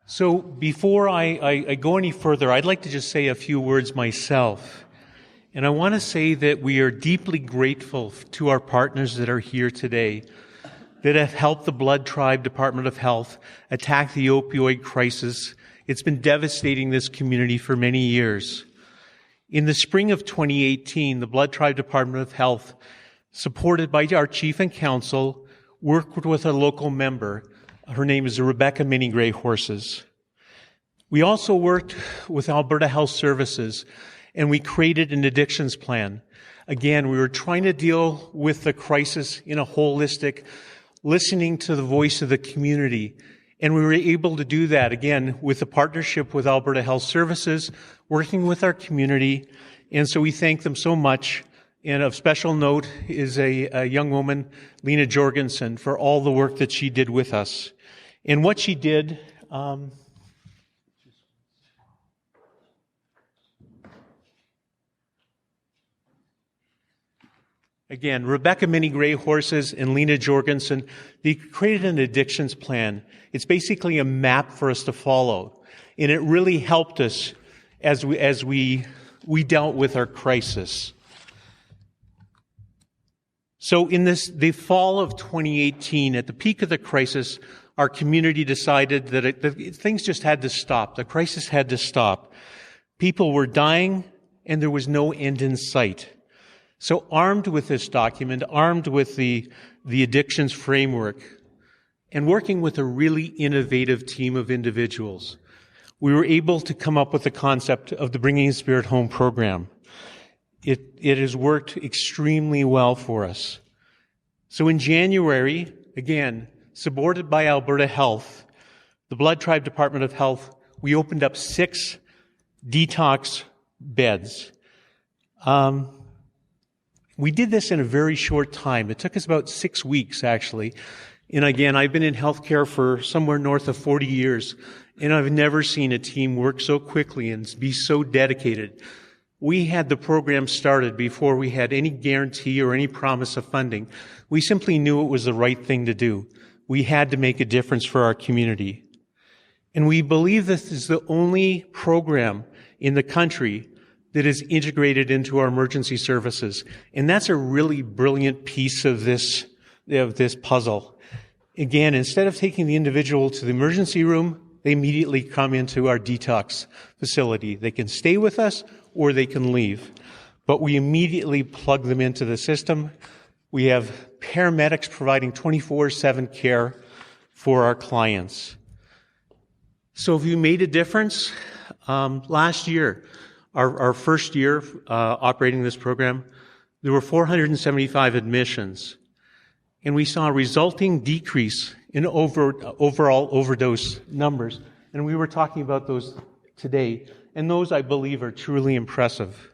So before I go any further, I'd like to just say a few words myself. And I want to say that we are deeply grateful to our partners that are here today that have helped the Blood Tribe Department of Health attack the opioid crisis. It's been devastating this community for many years. In the spring of 2018, the Blood Tribe Department of Health, supported by our chief and council, worked with a local member. Her name is Rebecca Mini Grey Horses. We also worked with Alberta Health Services, and we created an addictions plan. Again, we were trying to deal with the crisis in a holistic, listening to the voice of the community. And we were able to do that, again, with a partnership with Alberta Health Services, working with our community. And so we thank them so much. And of special note is a young woman, Lena Jorgensen, for all the work that she did with us. And what she did, again, Rebecca Mini Grey Horses and Lena Jorgensen, they created an addictions plan. It's basically a map for us to follow. And it really helped us as we dealt with our crisis. So in the fall of 2018, at the peak of the crisis, our community decided that things just had to stop. The crisis had to stop. People were dying, and there was no end in sight. So armed with this document, armed with the addictions framework, and working with a really innovative team of individuals, we were able to come up with the concept of the Bringing Spirit Home program. It has worked extremely well for us. So in January, again, supported by Alberta Health, the Blood Tribe Department of Health, we opened up 6 detox beds. We did this in a very short time. It took us about 6 weeks, actually. And again, I've been in healthcare for somewhere north of 40 years, and I've never seen a team work so quickly and be so dedicated. We had the program started before we had any guarantee or any promise of funding. We simply knew it was the right thing to do. We had to make a difference for our community. And we believe this is the only program in the country that is integrated into our emergency services. And that's a really brilliant piece of this puzzle. Again, instead of taking the individual to the emergency room, they immediately come into our detox facility. They can stay with us or they can leave. But we immediately plug them into the system. We have paramedics providing 24/7 care for our clients. So have you made a difference? Last year, our first year operating this program, there were 475 admissions. And we saw a resulting decrease in overall overdose numbers. And we were talking about those today. And those, I believe, are truly impressive.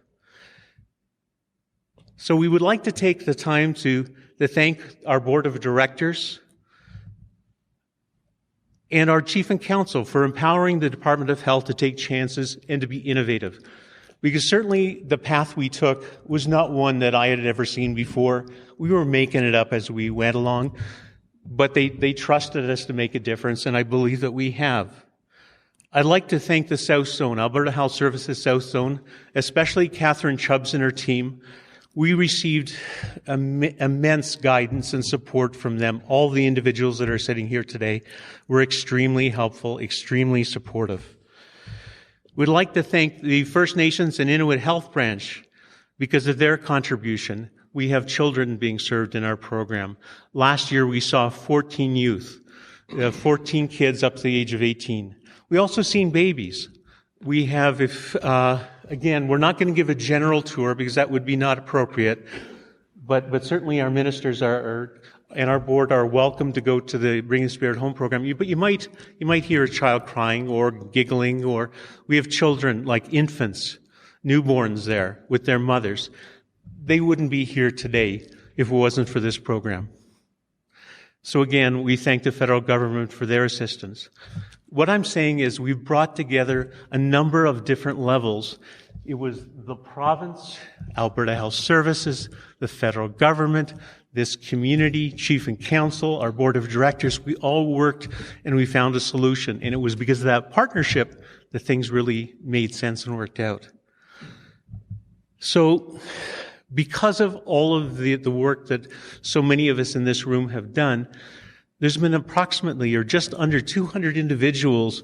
So we would like to take the time to thank our board of directors and our chief and council for empowering the Department of Health to take chances and to be innovative. Because certainly the path we took was not one that I had ever seen before. We were making it up as we went along, but they trusted us to make a difference, and I believe that we have. I'd like to thank the South Zone, Alberta Health Services South Zone, especially Catherine Chubbs and her team. We received immense guidance and support from them. All the individuals that are sitting here today were extremely helpful, extremely supportive. We'd like to thank the First Nations and Inuit Health Branch. Because of their contribution, we have children being served in our program. Last year, we saw 14 youth, 14 kids up to the age of 18. We also seen babies. We have, again, we're not going to give a general tour because that would be not appropriate, but certainly our ministers and our board are welcome to go to the Bringing Spirit Home program. But you might hear a child crying or giggling, or we have children like infants, newborns there with their mothers. They wouldn't be here today if it wasn't for this program. So again, we thank the federal government for their assistance. What I'm saying is we've brought together a number of different levels. It was the province, Alberta Health Services, the federal government, this community, chief and council, our board of directors, we all worked and we found a solution. And it was because of that partnership that things really made sense and worked out. So because of all of the work that so many of us in this room have done, there's been approximately or just under 200 individuals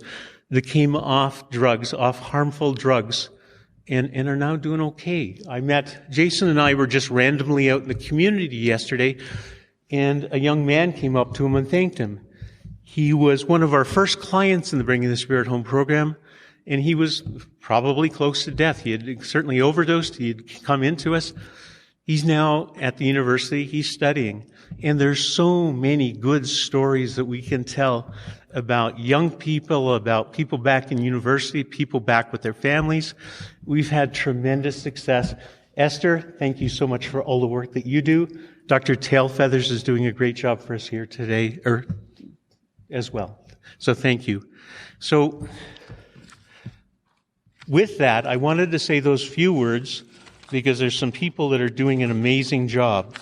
that came off drugs, off harmful drugs, and are now doing okay. Jason and I were just randomly out in the community yesterday, and a young man came up to him and thanked him. He was one of our first clients in the Bringing the Spirit Home program, and he was probably close to death. He had certainly overdosed. He had come into us. He's now at the university. He's studying. And there's so many good stories that we can tell about young people, about people back in university, people back with their families. We've had tremendous success. Esther, thank you so much for all the work that you do. Dr. Tailfeathers is doing a great job for us here today, as well. So thank you. So with that, I wanted to say those few words because there's some people that are doing an amazing job.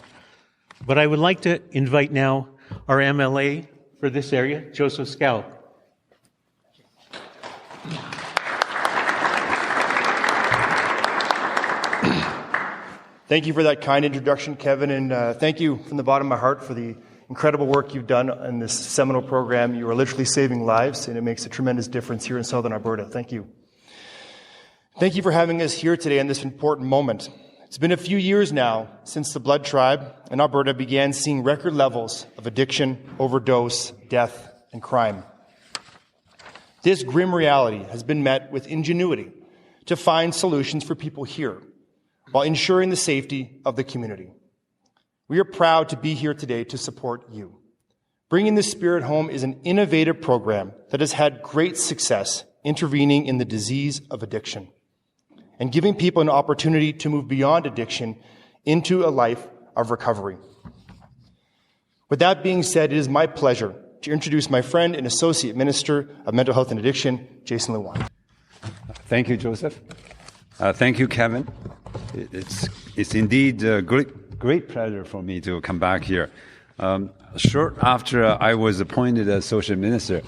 But I would like to invite now our MLA for this area, Joseph Scow. Thank you for that kind introduction, Kevin, and thank you from the bottom of my heart for the incredible work you've done in this seminal program. You are literally saving lives, and it makes a tremendous difference here in Southern Alberta. Thank you. Thank you for having us here today in this important moment. It's been a few years now since the Blood Tribe in Alberta began seeing record levels of addiction, overdose, death, and crime. This grim reality has been met with ingenuity to find solutions for people here while ensuring the safety of the community. We are proud to be here today to support you. Bringing the Spirit Home is an innovative program that has had great success intervening in the disease of addiction and giving people an opportunity to move beyond addiction into a life of recovery. With that being said, it is my pleasure to introduce my friend and Associate Minister of Mental Health and Addiction, Jason Luan. Thank you, Joseph. Thank you, Kevin. It's indeed a great pleasure for me to come back here. Short after I was appointed as Social Minister,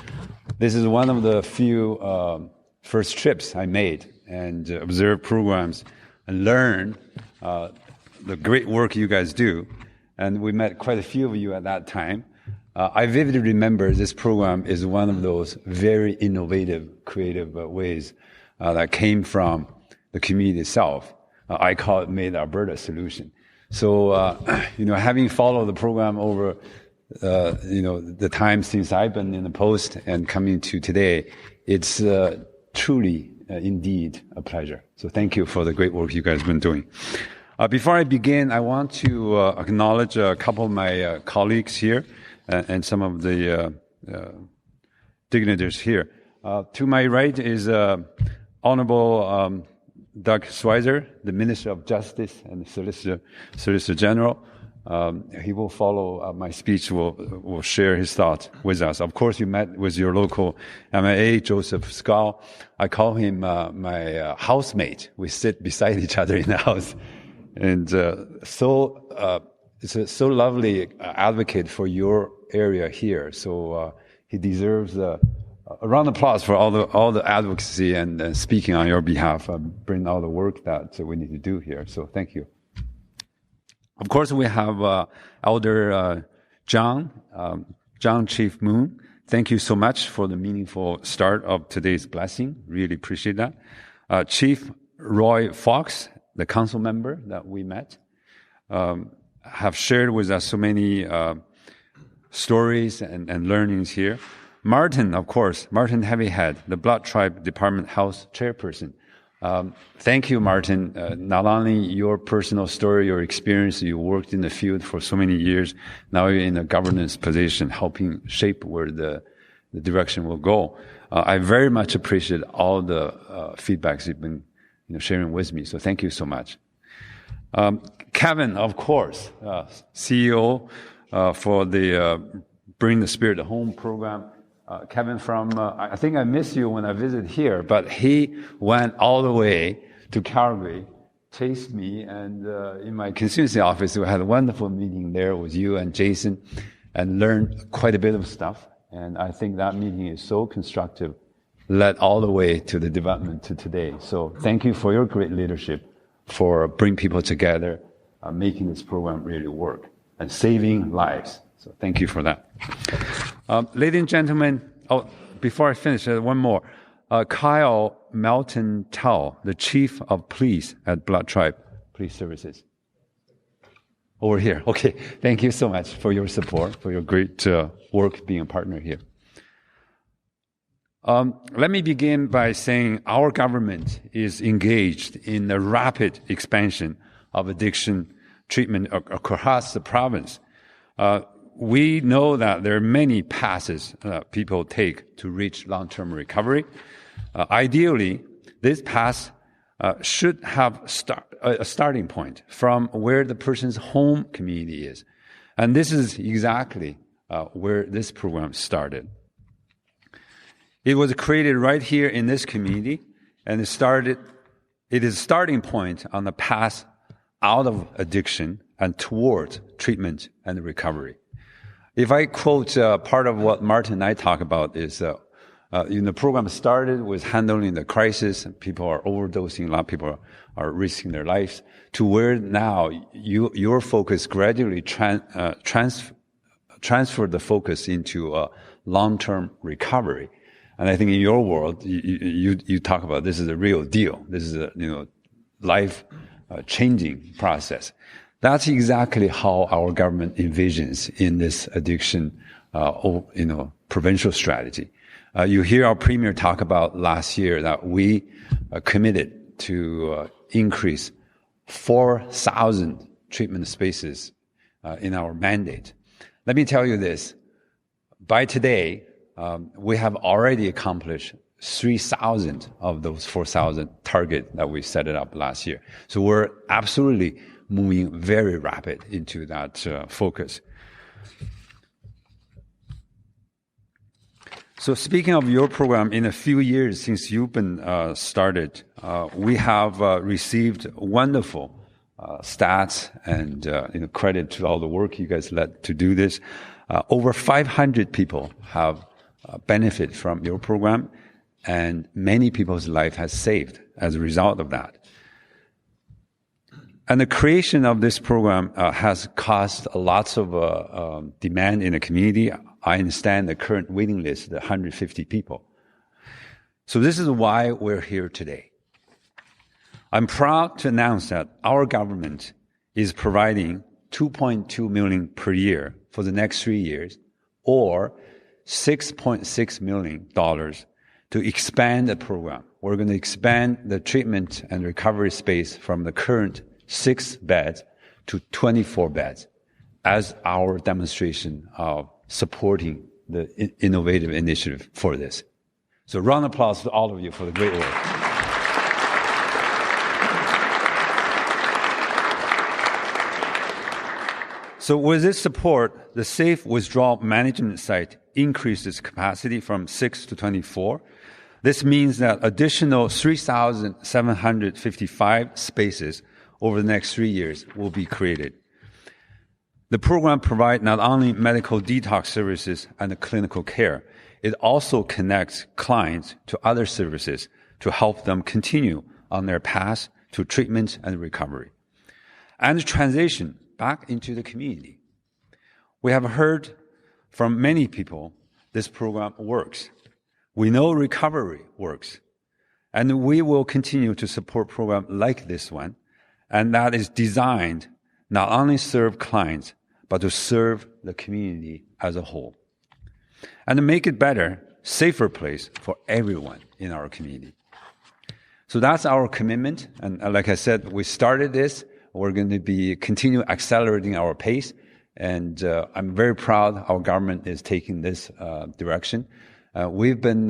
this is one of the few first trips I made and observe programs and learn the great work you guys do. And we met quite a few of you at that time. I vividly remember this program is one of those very innovative, creative ways that came from the community itself. I call it Made Alberta Solution. So, having followed the program over, the time since I've been in the post and coming to today, it's truly, indeed, a pleasure. So thank you for the great work you guys have been doing. Before I begin, I want to acknowledge a couple of my colleagues here and some of the dignitaries here. To my right is Honorable Doug Schweizer, the Minister of Justice and Solicitor General. He will follow my speech, will share his thoughts with us. Of course, you met with your local MLA, Joseph Scow. I call him my housemate. We sit beside each other in the house. And it's a so lovely advocate for your area here. So he deserves a round of applause for all the advocacy and speaking on your behalf, bring all the work that we need to do here. So thank you. Of course, we have Elder John Chief Moon. Thank you so much for the meaningful start of today's blessing. Really appreciate that. Chief Roy Fox, the council member that we met, have shared with us so many stories and learnings here. Martin, of course, Martin Heavyhead, the Blood Tribe Department Health Chairperson. Thank you, Martin. Not only your personal story, your experience, you worked in the field for so many years. Now you're in a governance position, helping shape where the direction will go. I very much appreciate all the feedbacks you've been sharing with me. So thank you so much. Kevin, of course, CEO for the Bring the Spirit Home program. Kevin from, I think I missed you when I visited here, but he went all the way to Calgary chased me, and in my constituency office, we had a wonderful meeting there with you and Jason, and learned quite a bit of stuff. And I think that meeting is so constructive, led all the way to the development to today. So thank you for your great leadership, for bringing people together, making this program really work, and saving lives. So thank you for that. Ladies and gentlemen, before I finish, one more. Kyle Melton Tao, the Chief of Police at Blood Tribe Police Services. Over here. Okay. Thank you so much for your support, for your great work being a partner here. Let me begin by saying our government is engaged in the rapid expansion of addiction treatment across the province. We know that there are many paths people take to reach long-term recovery. Ideally, this path should have a starting point from where the person's home community is. And this is exactly where this program started. It was created right here in this community, and it is a starting point on the path out of addiction and toward treatment and recovery. If I quote part of what Martin and I talk about is, the program started with handling the crisis. People are overdosing. A lot of people are risking their lives. To where now your focus gradually transfer the focus into long-term recovery. And I think in your world, you talk about this is a real deal. This is a life changing process. That's exactly how our government envisions in this addiction, provincial strategy. You hear our premier talk about last year that we committed to increase 4,000 treatment spaces in our mandate. Let me tell you this. By today, we have already accomplished 3,000 of those 4,000 target that we set it up last year. So we're absolutely moving very rapid into that focus. So speaking of your program, in a few years since you've been started, we have received wonderful stats and credit to all the work you guys led to do this. Over 500 people have benefit from your program, and many people's life has saved as a result of that. And the creation of this program has caused lots of demand in the community. I understand the current waiting list is 150 people. So this is why we're here today. I'm proud to announce that our government is providing $2.2 million per year for the next 3 years, or $6.6 million to expand the program. We're going to expand the treatment and recovery space from the current 6 beds to 24 beds as our demonstration of supporting the innovative initiative for this. So round of applause to all of you for the great work. So with this support, the Safe Withdrawal Management Site increased its capacity from 6 to 24. This means that additional 3,755 spaces over the next 3 years will be created. The program provides not only medical detox services and clinical care, it also connects clients to other services to help them continue on their path to treatment and recovery, and transition back into the community. We have heard from many people this program works. We know recovery works, and we will continue to support programs like this one, and that is designed not only serve clients, but to serve the community as a whole, and to make it better, safer place for everyone in our community. So that's our commitment, and like I said, we started this. We're going to be continue accelerating our pace, and I'm very proud our government is taking this direction. We've been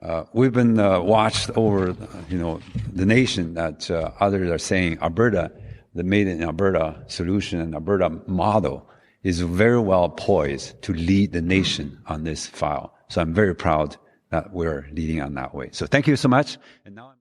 watched over, the nation that others are saying Alberta, the Made in Alberta solution and Alberta model is very well poised to lead the nation on this file. So I'm very proud that we're leading on that way. So thank you so much. And now